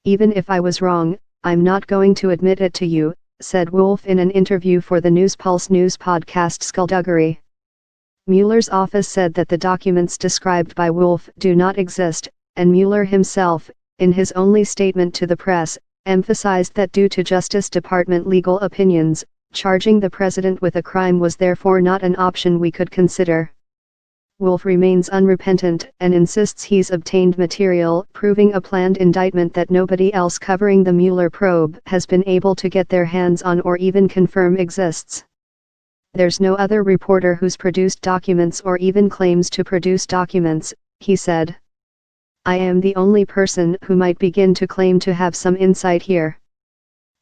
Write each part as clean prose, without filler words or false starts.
Even if I was wrong, I'm not going to admit it to you, said Wolff in an interview for the NewsPulse news podcast Skullduggery. Mueller's office said that the documents described by Wolff do not exist, and Mueller himself, in his only statement to the press, emphasized that due to Justice Department legal opinions, charging the president with a crime was therefore not an option we could consider. Wolff remains unrepentant and insists he's obtained material proving a planned indictment that nobody else covering the Mueller probe has been able to get their hands on or even confirm exists. There's no other reporter who's produced documents or even claims to produce documents, he said. I am the only person who might begin to claim to have some insight here.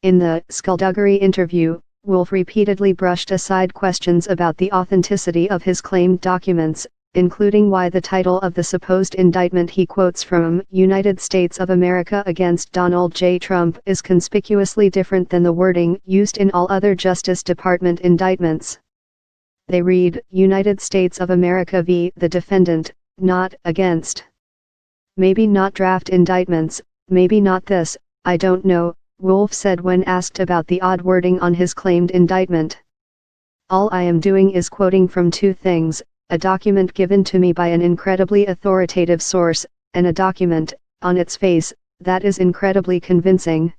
In the Skullduggery interview, Wolff repeatedly brushed aside questions about the authenticity of his claimed documents, including why the title of the supposed indictment he quotes from United States of America against Donald J. Trump is conspicuously different than the wording used in all other Justice Department indictments. They read, United States of America v. the defendant, not against. Maybe not draft indictments, maybe not this, I don't know, Wolff said when asked about the odd wording on his claimed indictment. All I am doing is quoting from two things, a document given to me by an incredibly authoritative source, and a document, on its face, that is incredibly convincing.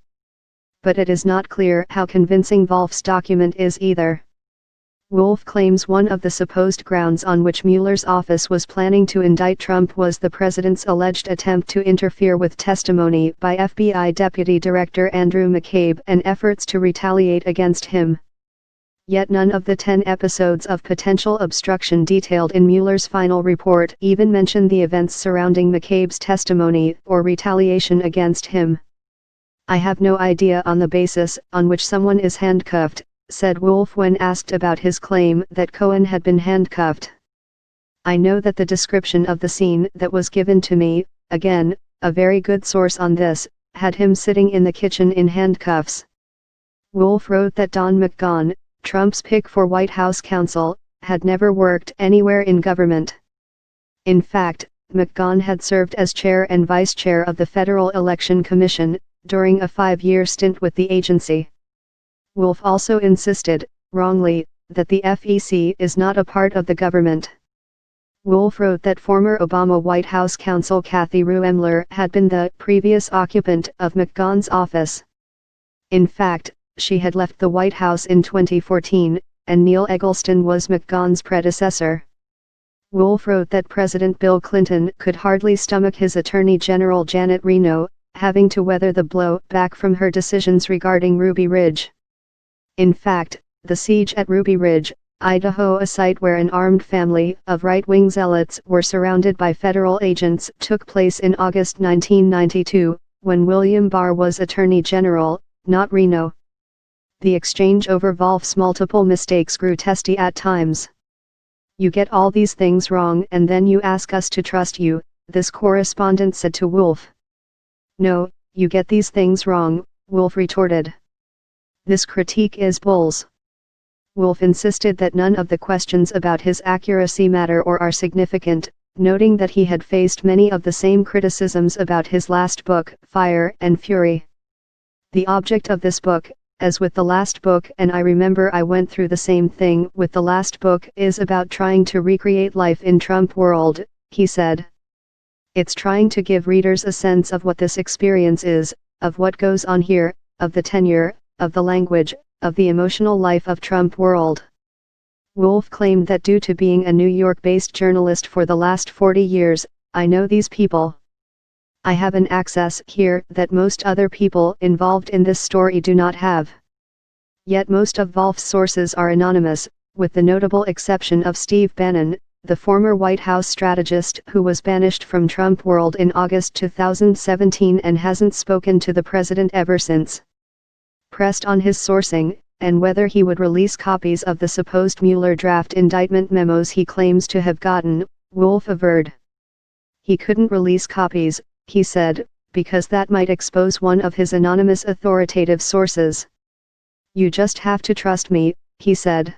But it is not clear how convincing Wolff's document is either. Wolff claims one of the supposed grounds on which Mueller's office was planning to indict Trump was the president's alleged attempt to interfere with testimony by FBI Deputy Director Andrew McCabe and efforts to retaliate against him. Yet none of the 10 episodes of potential obstruction detailed in Mueller's final report even mention the events surrounding McCabe's testimony or retaliation against him. I have no idea on the basis on which someone is handcuffed, said Wolff when asked about his claim that Cohen had been handcuffed. I know that the description of the scene that was given to me, again, a very good source on this, had him sitting in the kitchen in handcuffs. Wolff wrote that Don McGahn, Trump's pick for White House counsel, had never worked anywhere in government. In fact, McGahn had served as chair and vice chair of the Federal Election Commission, during a 5-year stint with the agency. Wolff also insisted, wrongly, that the FEC is not a part of the government. Wolff wrote that former Obama White House counsel Kathy Ruemmler had been the previous occupant of McGahn's office. In fact, she had left the White House in 2014, and Neil Eggleston was McGahn's predecessor. Wolff wrote that President Bill Clinton could hardly stomach his Attorney General Janet Reno, having to weather the blow back from her decisions regarding Ruby Ridge. In fact, the siege at Ruby Ridge, Idaho, a site where an armed family of right-wing zealots were surrounded by federal agents, took place in August 1992, when William Barr was Attorney General, not Reno. The exchange over Wolff's multiple mistakes grew testy at times. You get all these things wrong and then you ask us to trust you, this correspondent said to Wolff. No, you get these things wrong, Wolff retorted. This critique is bulls. Wolff insisted that none of the questions about his accuracy matter or are significant, noting that he had faced many of the same criticisms about his last book, Fire and Fury. The object of this book, as with the last book, and I remember I went through the same thing with the last book, is about trying to recreate life in Trump world, he said. It's trying to give readers a sense of what this experience is, of what goes on here, of the tenure, of the language, of the emotional life of Trump world. Wolff claimed that due to being a New York-based journalist for the last 40 years, I know these people. I have an access here that most other people involved in this story do not have. Yet most of Wolff's sources are anonymous, with the notable exception of Steve Bannon, the former White House strategist who was banished from Trump world in August 2017 and hasn't spoken to the president ever since. Pressed on his sourcing, and whether he would release copies of the supposed Mueller draft indictment memos he claims to have gotten, Wolff averred. He couldn't release copies, he said, because that might expose one of his anonymous authoritative sources. You just have to trust me, he said.